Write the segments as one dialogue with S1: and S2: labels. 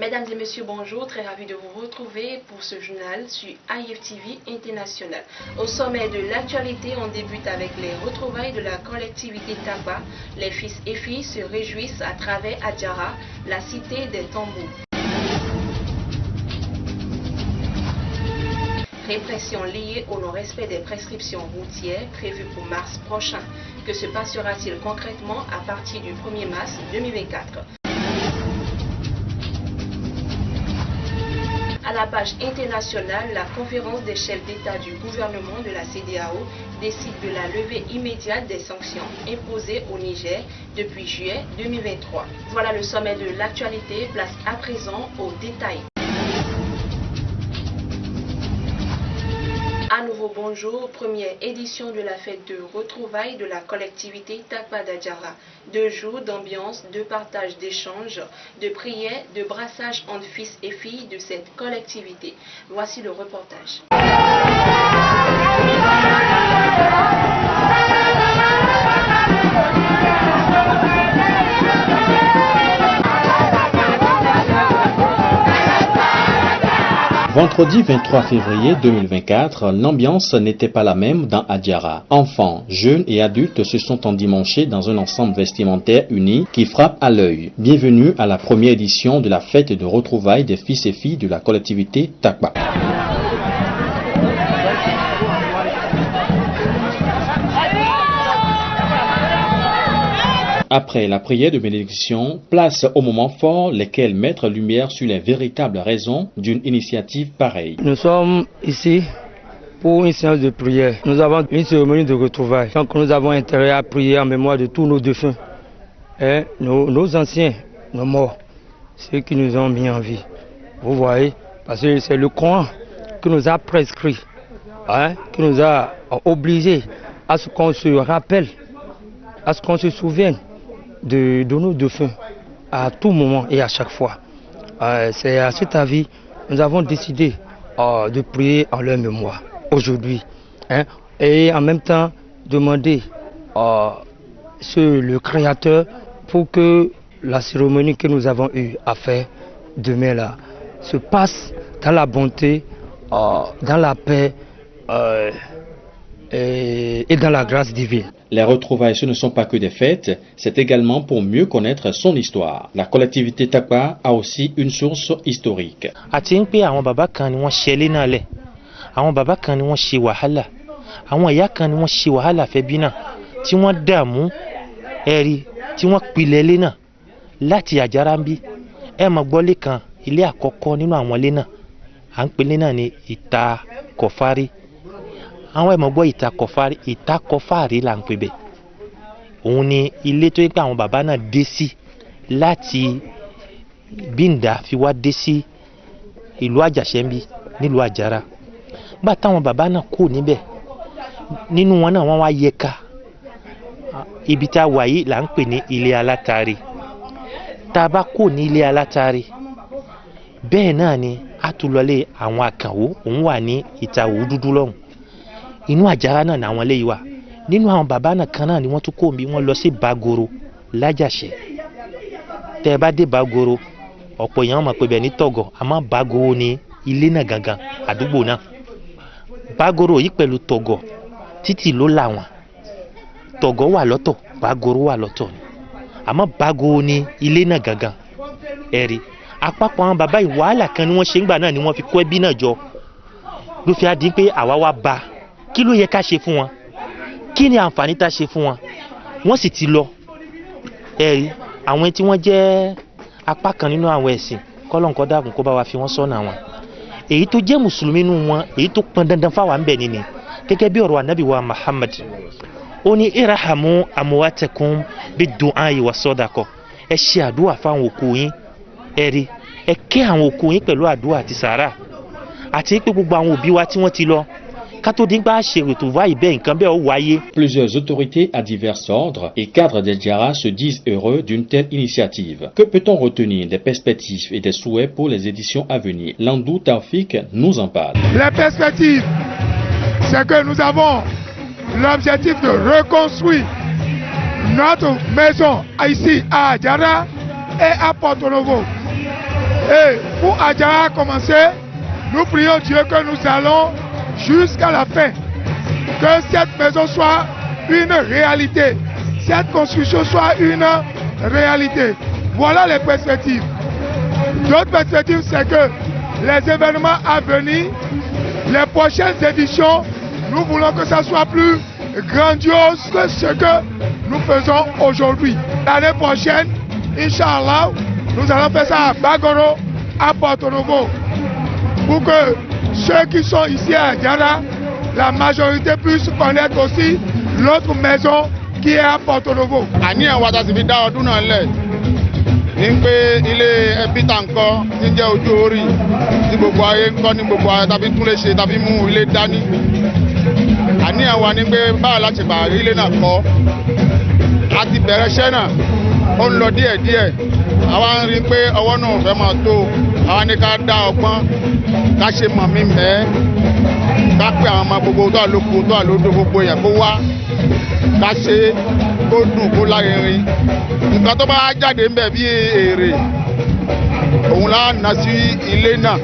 S1: Mesdames et messieurs, bonjour, très ravi de vous retrouver pour ce journal sur IFTV International. Au sommet de l'actualité, on débute avec les retrouvailles de la collectivité Takwa. Les fils et filles se réjouissent à travers Adjara, la cité des tambours. Répression liée au non-respect des prescriptions routières prévues pour mars prochain. Que se passera-t-il concrètement à partir du 1er mars 2024? À la page internationale, la conférence des chefs d'État du gouvernement de la CEDEAO décide de la levée immédiate des sanctions imposées au Niger depuis juillet 2023. Voilà le sommet de l'actualité, place à présent aux détails. À nouveau bonjour, première édition de la fête de retrouvailles de la collectivité Takwa d'Adjara. 2 jours d'ambiance, de partage, d'échanges, de prières, de brassage entre fils et filles de cette collectivité. Voici le reportage.
S2: Vendredi 23 février 2024, l'ambiance n'était pas la même dans Adjara. Enfants, jeunes et adultes se sont endimanchés dans un ensemble vestimentaire uni qui frappe à l'œil. Bienvenue à la première édition de la fête de retrouvailles des fils et filles de la collectivité Takwa. Après la prière de bénédiction, place au moment fort, lesquels mettent lumière sur les véritables raisons d'une initiative pareille.
S3: Nous sommes ici pour une séance de prière. Nous avons une cérémonie de retrouvailles. Donc nous avons intérêt à prier en mémoire de tous nos défunts, et nos anciens, nos morts, ceux qui nous ont mis en vie. Vous voyez, parce que c'est le Coran qui nous a prescrit, qui nous a obligés à ce qu'on se rappelle, à ce qu'on se souvienne de nos défunts à tout moment et à chaque fois. C'est à cet avis nous avons décidé de prier en leur mémoire aujourd'hui, et en même temps demander le Créateur pour que la cérémonie que nous avons eu à faire demain là se passe dans la bonté, dans la paix et dans la grâce divine.
S2: Les retrouvailles, ce ne sont pas que des fêtes, c'est également pour mieux connaître son histoire. La collectivité Takwa a aussi une source historique.
S4: Àwọn ẹ̀mọ́ gbọ́ ìta kọfàrí là ń pè bẹ̀. Òun ni ilé tó yẹ pé àwọn bàbá náà dé sí láti Bíndà fi wá dé sí ìlú Àjàṣẹ́mbí nílùú Àjàrà. Gbà táwọn bàbá náà kò níbẹ̀, nínú wọn náà wọ́n wá yẹka. Ibi tá a wà yìí là ń pè ní ilé alátari. Tá a bá kò ní ilé alátari, bẹ́ẹ̀ náà ni a tún lọlé àwọn àkànwó, òun wà ní ìta Òwú Dúdú lọ́hùn. Inú Àjàrà náà làwọn eléyìí wà. Nínú àwọn bàbá náà kan náà ni wọ́n tún kó mi, wọ́n lọ sí Bagoro lájàṣẹ́. Tẹ́ ẹ bá dé Bagoro, ọ̀pọ̀ èèyàn mọ̀ pé bẹ̀ ní Tọ̀gọ̀, àmọ́ Bagoro ni ilé náà gangan, àdúgbò náà. Bagoro yìí pẹ̀lú Tọ̀gọ̀ títì ló là wọ́n. Tọ̀gọ̀ wà lọ́tọ̀, Bagoro wà lọ́tọ̀ ni. Àmọ́ Bagoro ni ilé náà gangan. Ẹ̀rí àpapọ̀ àwọn bàbá yìí wàhálà kan ni wọ́n ṣe ń gbà náà ni wọ́n fi kọ́ ẹbí náà jọ. Ló fi á di pé àwa wá bá kí ló yẹ ká ṣe fún wọn, kí ni àǹfààní tá ṣe fún wọn, wọ́n sì ti lọ. Ẹ̀rí àwọn tí wọ́n jẹ́ apá kan nínú àwọn ẹ̀sìn kọ́lọ́nkọ́ dàkún kó bá wa fi wọ́n sọ́nà wọn. Èyí tó jẹ́ mùsùlùmí nínú wọn, èyí tó pọn dandan fáwa ń bẹ̀ nìní gẹ́gẹ́ bí ọ̀rọ̀ ànábì wa Muhammad. Ó ní irahamu amwatakum bid-du'ai wa sadaqa. Ẹ ṣe àdúrà fáwọn òkú yín. Ẹ̀rí ẹ kẹ́ àwọn òkú yín pẹ̀lú àdúrà àti sàárà. Àti pé gbogbo àwọn òbí wa tí wọ́n ti lọ,
S2: plusieurs autorités à divers ordres et cadres d'Adjara se disent heureux d'une telle initiative. Que peut-on retenir des perspectives et des souhaits pour les éditions à venir? Landou Taufik nous en parle.
S5: Les perspectives, c'est que nous avons l'objectif de reconstruire notre maison ici à Adjara et à Porto Novo. Et pour Adjara commencer, nous prions Dieu que nous allons jusqu'à la fin. Que cette maison soit une réalité. Cette construction soit une réalité. Voilà les perspectives. D'autres perspectives, c'est que les événements à venir, les prochaines éditions, nous voulons que ça soit plus grandiose que ce que nous faisons aujourd'hui. L'année prochaine, Inch'Allah, nous allons faire ça à Bagoro, à Porto Novo, pour que ceux qui sont ici à Adjara, la majorité puisse connaître aussi l'autre maison qui est à Porto Novo.
S6: ní pé ilé ẹbí tá ń kọ́ ní jẹ́ ojú orí tí gbogbo ayé ń kọ́ ní gbogbo ayé tàbí tún lè ṣe tàbí mú ilé dání. Àníyàn wa ní pé báwo la ṣe bá rí ilé náà kọ́. A ti bẹ̀rẹ̀ iṣẹ́ náà, ó ń lọ díẹ̀díẹ̀. Àwa ń rí i pé ọwọ́ náà fẹ́ máa tó. Àwa ní ká dá ọgbọ́n, ká ṣe mọ̀ mí mẹ́. Ká pé àwọn ọmọ gbogbo tó àlòkù tó àlòdò gbogbo yẹn kó wá. Ká ṣe kó dùn kó lárinrin. Nǹkan tó bá jáde ńbẹ̀ bí èrè òun la ná sí ilé náà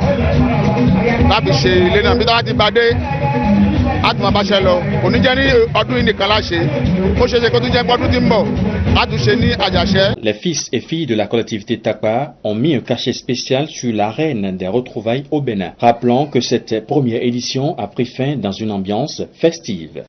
S6: láti ṣe ilé náà bí tá a ti bá dé a ti máa bá ṣe lọ kò ní jẹ́ ní ọdún yìí nìkan láṣẹ ó ṣeé ṣe kó tún jẹ́ pọ́dún tí ń bọ̀ láti ṣe ní Àjàṣẹ́.
S2: Les fils et filles de la collectivité Takpa ont mis un cachet spécial sur l'arène des retrouvailles au Bénin, rappelant que cette première édition a pris fin dans une ambiance festive.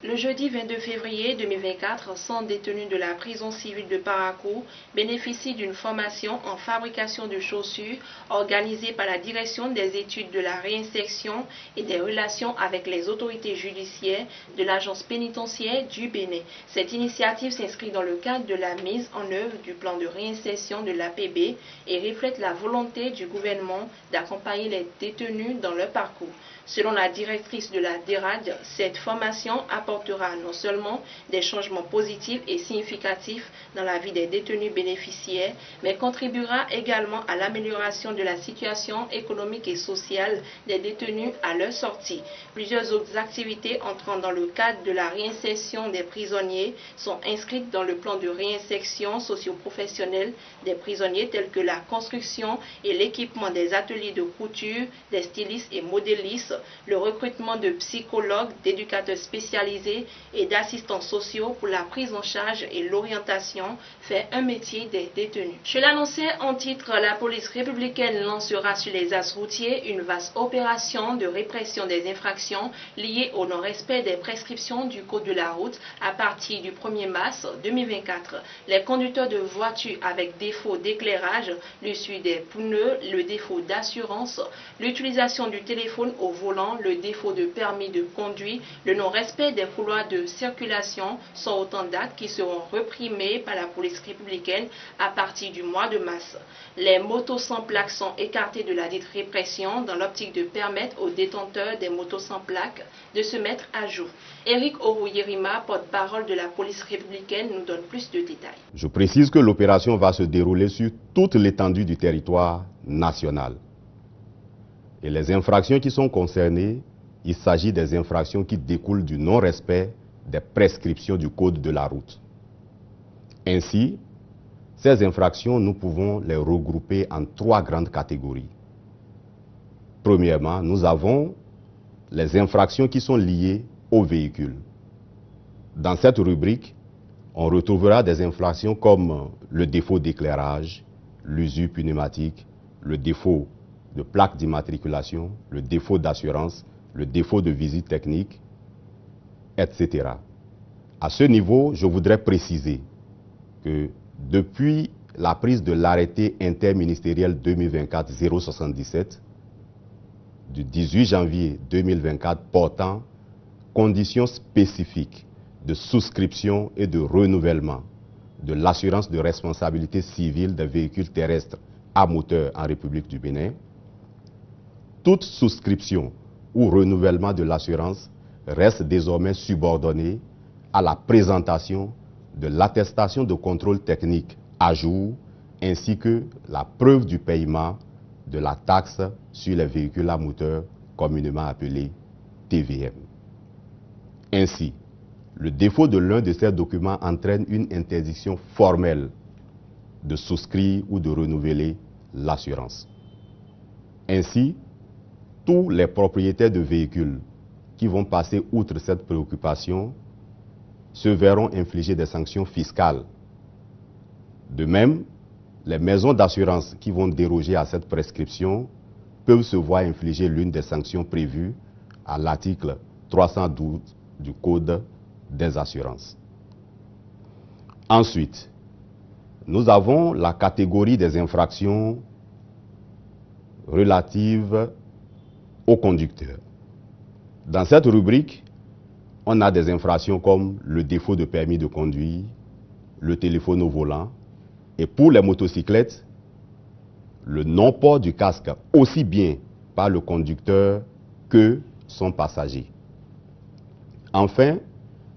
S1: Le jeudi 22 février 2024, 100 détenus de la prison civile de Parakou bénéficient d'une formation en fabrication de chaussures organisée par la direction des études de la réinsertion et des relations avec les autorités judiciaires de l'agence pénitentiaire du Bénin. Cette initiative s'inscrit dans le cadre de la mise en œuvre du plan de réinsertion de l'APB et reflète la volonté du gouvernement d'accompagner les détenus dans leur parcours. Selon la directrice de la DERAD, cette formation apportera non seulement des changements positifs et significatifs dans la vie des détenus bénéficiaires, mais contribuera également à l'amélioration de la situation économique et sociale des détenus à leur sortie. Plusieurs autres activités entrant dans le cadre de la réinsertion des prisonniers sont inscrites dans le plan de réinsertion socio-professionnelle des prisonniers tels que la construction et l'équipement des ateliers de couture, des stylistes et modélistes, le recrutement de psychologues, d'éducateurs spécialisés et d'assistants sociaux pour la prise en charge et l'orientation fait un métier des détenus. Je l'annonçais en titre, la police républicaine lancera sur les axes routiers une vaste opération de répression des infractions liées au non-respect des prescriptions du code de la route à partir du 1er mars 2024. Les conducteurs de voitures avec défaut d'éclairage, l'issue des pneus, le défaut d'assurance, l'utilisation du téléphone au volant, le défaut de permis de conduire, le non-respect des couloirs de circulation sont autant d'actes qui seront reprimés par la police républicaine à partir du mois de mars. Les motos sans plaques sont écartées de la dite répression dans l'optique de permettre aux détenteurs des motos sans plaques de se mettre à jour. Eric Owoyerima, porte-parole de la police républicaine, nous donne plus de détails.
S7: Je précise que l'opération va se dérouler sur toute l'étendue du territoire national. Et les infractions qui sont concernées, il s'agit des infractions qui découlent du non-respect des prescriptions du code de la route. Ainsi, ces infractions, nous pouvons les regrouper en 3 grandes catégories. Premièrement, nous avons les infractions qui sont liées au véhicule. Dans cette rubrique, on retrouvera des infractions comme le défaut d'éclairage, l'usure pneumatique, le défaut de plaque d'immatriculation, le défaut d'assurance, le défaut de visite technique, etc. À ce niveau, je voudrais préciser que depuis la prise de l'arrêté interministériel 2024-077 du 18 janvier 2024 portant conditions spécifiques de souscription et de renouvellement de l'assurance de responsabilité civile des véhicules terrestres à moteur en République du Bénin, toute souscription ou renouvellement de l'assurance reste désormais subordonnée à la présentation de l'attestation de contrôle technique à jour ainsi que la preuve du paiement de la taxe sur les véhicules à moteur communément appelée TVM. Ainsi, le défaut de l'un de ces documents entraîne une interdiction formelle de souscrire ou de renouveler l'assurance. Ainsi, tous les propriétaires de véhicules qui vont passer outre cette préoccupation se verront infliger des sanctions fiscales. De même, les maisons d'assurance qui vont déroger à cette prescription peuvent se voir infliger l'une des sanctions prévues à l'article 312 du Code des assurances. Ensuite, nous avons la catégorie des infractions relatives aux conducteurs. Dans cette rubrique, on a des infractions comme le défaut de permis de conduire, le téléphone au volant, et pour les motocyclettes, le non-port du casque aussi bien par le conducteur que son passager. Enfin,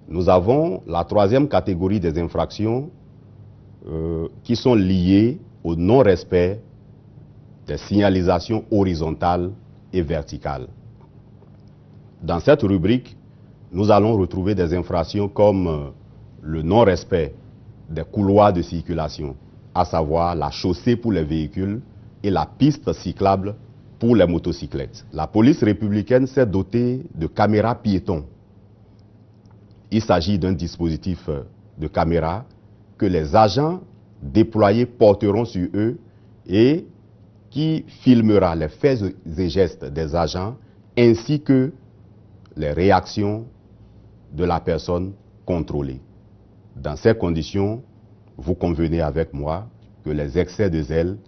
S7: nous avons la troisième catégorie des infractions qui sont liées au non-respect des signalisations horizontales et verticales. Dans cette rubrique, nous allons retrouver des infractions comme le non-respect des couloirs de circulation, à savoir la chaussée pour les véhicules et la piste cyclable pour les motocyclettes. La police républicaine s'est dotée de caméras piétons. Il s'agit d'un dispositif de caméra que les agents déployés porteront sur eux et qui filmera les faits et gestes des agents ainsi que les réactions de la personne contrôlée. Dans ces conditions, vous convenez avec moi que les excès de zèle,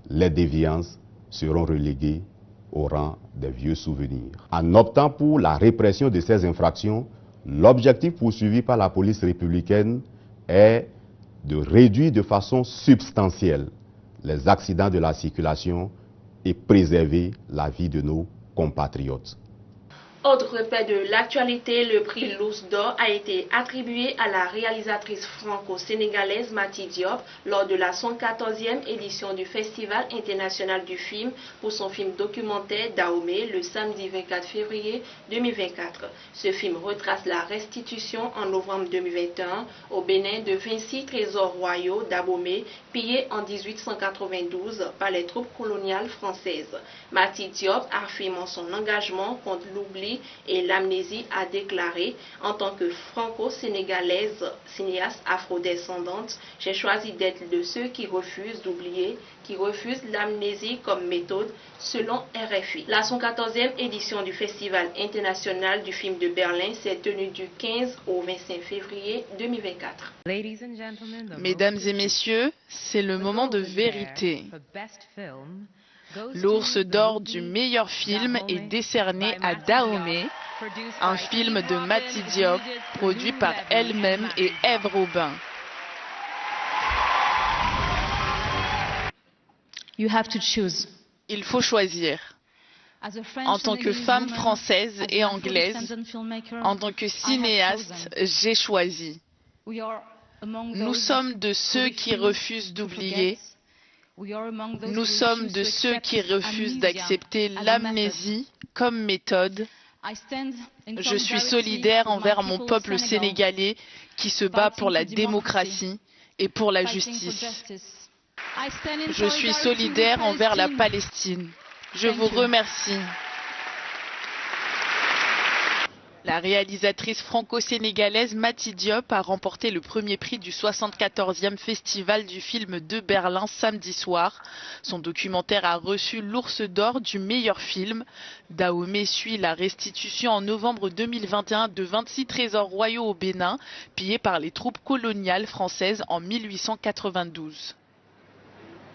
S7: les déviances seront relégués au rang des vieux souvenirs. En optant pour la répression de ces infractions, l'objectif poursuivi par la police républicaine est de réduire de façon substantielle les accidents de la circulation et préserver la vie de nos compatriotes.
S1: Autre fait de l'actualité, le prix l'Ours d'Or a été attribué à la réalisatrice franco-sénégalaise Mati Diop lors de la 114e édition du Festival international du film pour son film documentaire Dahomey le samedi 24 février 2024. Ce film retrace la restitution en novembre 2021 au Bénin de 26 trésors royaux d'Abomey pillés en 1892 par les troupes coloniales françaises. Mati Diop, affirmant son engagement contre l'oubli et l'amnésie, a déclaré: en tant que franco-sénégalaise, cinéaste afrodescendante, j'ai choisi d'être de ceux qui refusent d'oublier, qui refusent l'amnésie comme méthode, selon RFI. La 114e édition du Festival international du film de Berlin s'est tenue du 15 au 25 février 2024.
S8: Mesdames et messieurs, c'est le moment de vérité. L'Ours d'Or du meilleur film est décerné à Dahomey, un film de Mati Diop, produit par elle-même et Ève Robin. Il faut choisir. En tant que femme française et anglaise, en tant que cinéaste, j'ai choisi. Nous sommes de ceux qui refusent d'oublier. Nous sommes de ceux qui refusent d'accepter l'amnésie comme méthode. Je suis solidaire envers mon peuple sénégalais qui se bat pour la démocratie et pour la justice. Je suis solidaire envers la Palestine. Je vous remercie. La réalisatrice franco-sénégalaise Mati Diop a remporté le premier prix du 74e Festival du film de Berlin samedi soir. Son documentaire a reçu l'Ours d'Or du meilleur film. Dahomey suit la restitution en novembre 2021 de 26 trésors royaux au Bénin, pillés par les troupes coloniales françaises en 1892.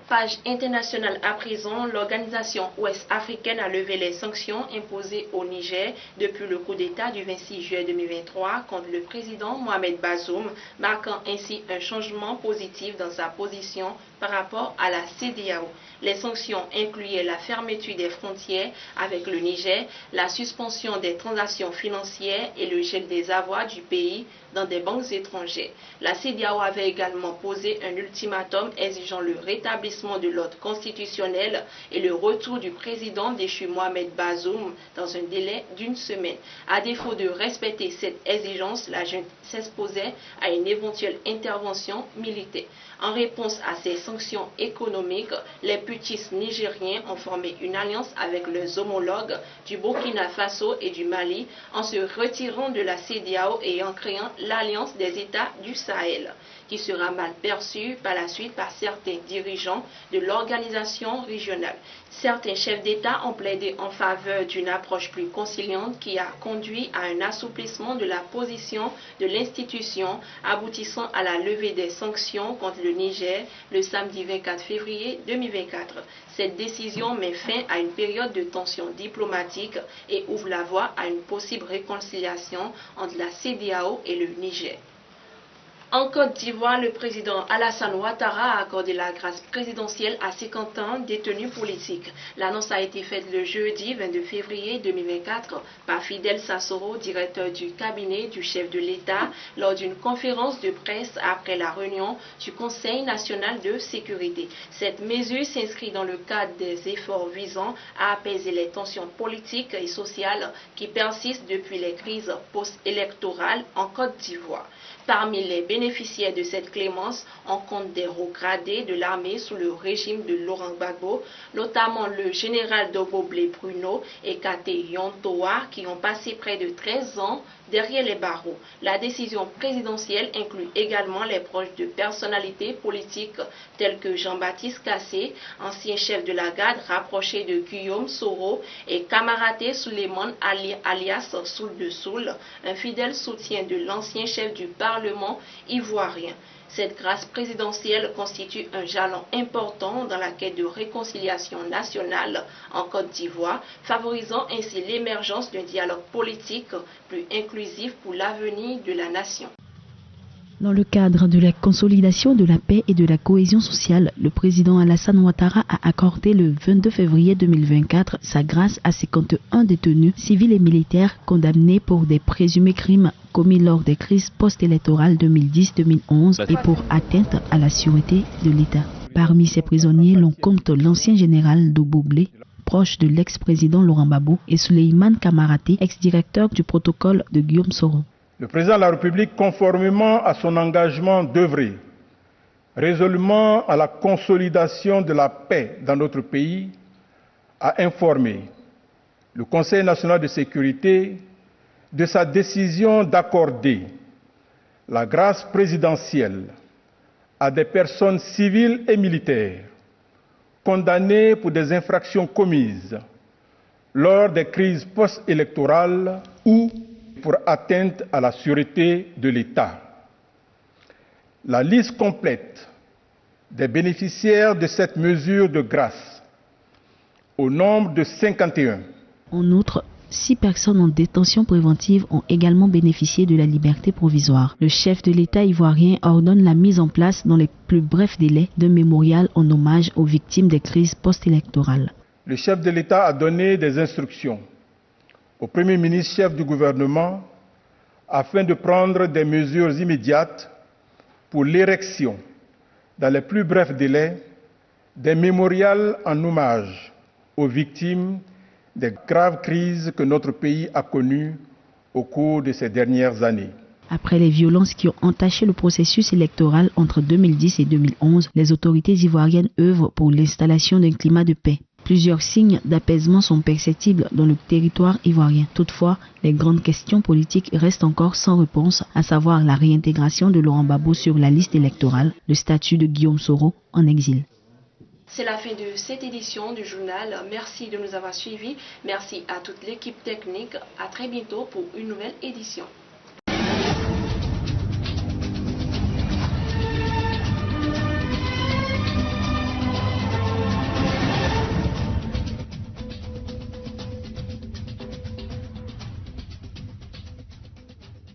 S1: Page internationale à présent, l'organisation ouest-africaine a levé les sanctions imposées au Niger depuis le coup d'État du 26 juillet 2023 contre le président Mohamed Bazoum, marquant ainsi un changement positif dans sa position par rapport à la CEDEAO. Les sanctions incluaient la fermeture des frontières avec le Niger, la suspension des transactions financières et le gel des avoirs du pays dans des banques étrangères. La CEDEAO avait également posé un ultimatum exigeant le rétablissement de l'ordre constitutionnel et le retour du président déchu Mohamed Bazoum dans un délai d'une semaine. À défaut de respecter cette exigence, la junte s'exposait à une éventuelle intervention militaire. En réponse à ces sanctions économiques, les putistes nigériens ont formé une alliance avec leurs homologues du Burkina Faso et du Mali en se retirant de la CEDEAO et en créant l'Alliance des États du Sahel, qui sera mal perçue par la suite par certains dirigeants de l'organisation régionale. Certains chefs d'État ont plaidé en faveur d'une approche plus conciliante qui a conduit à un assouplissement de la position de l'institution, aboutissant à la levée des sanctions contre le Niger le samedi 24 février 2024. Cette décision met fin à une période de tension diplomatique et ouvre la voie à une possible réconciliation entre la CEDEAO et le Niger. En Côte d'Ivoire, le président Alassane Ouattara a accordé la grâce présidentielle à 50 ans détenus politiques. L'annonce a été faite le jeudi 22 février 2024 par Fidel Sassoro, directeur du cabinet du chef de l'État, lors d'une conférence de presse après la réunion du Conseil national de sécurité. Cette mesure s'inscrit dans le cadre des efforts visant à apaiser les tensions politiques et sociales qui persistent depuis les crises post-électorales en Côte d'Ivoire. Parmi les bénéficiaires de cette clémence, on compte des hauts gradés de l'armée sous le régime de Laurent Gbagbo, notamment le général Dogoblé Bruno et Kate Yontoa, qui ont passé près de 13 ans derrière les barreaux. La décision présidentielle inclut également les proches de personnalités politiques telles que Jean-Baptiste Kassé, ancien chef de la garde rapproché de Guillaume Soro, et Kamaraté Souleymane alias Soul de Soul, un fidèle soutien de l'ancien chef du Parlement ivoirien. Cette grâce présidentielle constitue un jalon important dans la quête de réconciliation nationale en Côte d'Ivoire, favorisant ainsi l'émergence d'un dialogue politique plus inclusif pour l'avenir de la nation.
S9: Dans le cadre de la consolidation de la paix et de la cohésion sociale, le président Alassane Ouattara a accordé le 22 février 2024 sa grâce à 51 détenus civils et militaires condamnés pour des présumés crimes commis lors des crises post-électorales 2010-2011 et pour atteinte à la sûreté de l'État. Parmi ces prisonniers, l'on compte l'ancien général Dogoblé, proche de l'ex-président Laurent Gbagbo, et Souleymane Kamaraté, ex-directeur du protocole de Guillaume Soro.
S10: Le président de la République, conformément à son engagement d'œuvrer résolument à la consolidation de la paix dans notre pays, a informé le Conseil national de sécurité de sa décision d'accorder la grâce présidentielle à des personnes civiles et militaires condamnées pour des infractions commises lors des crises post-électorales ou pour atteinte à la sûreté de l'État. La liste complète des bénéficiaires de cette mesure de grâce, au nombre de 51.
S9: En outre, 6 personnes en détention préventive ont également bénéficié de la liberté provisoire. Le chef de l'État ivoirien ordonne la mise en place dans les plus brefs délais d'un mémorial en hommage aux victimes des crises post-électorales.
S10: Le chef de l'État a donné des instructions au Premier ministre chef du gouvernement afin de prendre des mesures immédiates pour l'érection, dans les plus brefs délais, des mémorials en hommage aux victimes des graves crises que notre pays a connues au cours de ces dernières années.
S9: Après les violences qui ont entaché le processus électoral entre 2010 et 2011, les autorités ivoiriennes œuvrent pour l'installation d'un climat de paix. Plusieurs signes d'apaisement sont perceptibles dans le territoire ivoirien. Toutefois, les grandes questions politiques restent encore sans réponse, à savoir la réintégration de Laurent Gbagbo sur la liste électorale, le statut de Guillaume Soro en exil.
S1: C'est la fin de cette édition du journal. Merci de nous avoir suivis. Merci à toute l'équipe technique. À très bientôt pour une nouvelle édition.